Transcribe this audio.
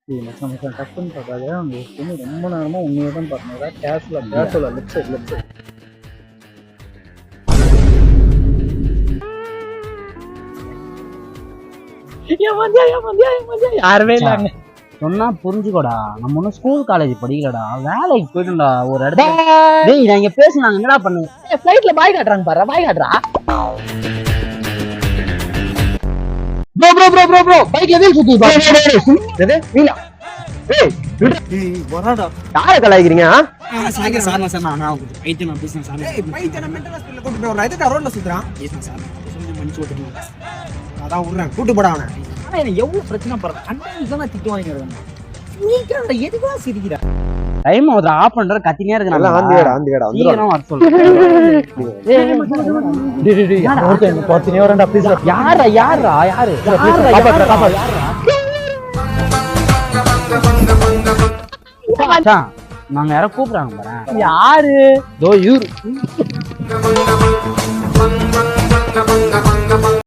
டக்குன்னு பார்க்காது அங்கே ரொம்ப நேரமா உண்மையை தான் பார்த்தீங்களா கேஷுவலா லெஃப்ட் சைடு யாருமே இல்ல சொன்னா புரிஞ்சுக்கோடா. நம்ம ஒன்னும் ஸ்கூல் காலேஜ் படிக்கலடா, வேலைக்கு போயிட்டோம்டா ஒரு இடத்துல. டேய் நான் இங்க பேசுனாங்க என்னடா பண்ணு? ஃளைட்ல பாய் காட்டுறாங்க பாரு, பாய் காட்டுறா. ப்ரோ பைக்ல வீல் சுத்தி பா. எது வீலா? ஏய் வரடா. யாரை கலாய்க்கிறீங்க? சாகர் சார் நான் பைத்தியம் பேசுறேன் சார். ஏய் பைத்தியம் மென்டல் ஹாஸ்பிடல்ல கூட்டி போய் வரேன். எதுக்கு ரோட்ல சுத்துறான்? பேசுறேன் சார். கொஞ்சம் மன்னிச்சு விட்டுருங்க. அதான் விடுறேன், கூட்டி போடா அவனை. ஆனா எனக்கு எவ்வளவு பிரச்சனை பண்ற கண்டென்ட் தான் திட்டு வாங்கிடுறேன். நீ கேட்ட எதுவா சிரிக்கிற? டைம் ஒரு ஆஃப் பண்ற கத்தினே இருக்கு. நல்லா ஆந்தி வேடா வந்துறோம் வர சொல்லு. டேய் ஒருத்தன் பத்தினே வரடா ப்ளீஸ். யாரு நாங்க யாரோ கூப்பிடுறாங்க பாரு. யாரு? தோ யூர்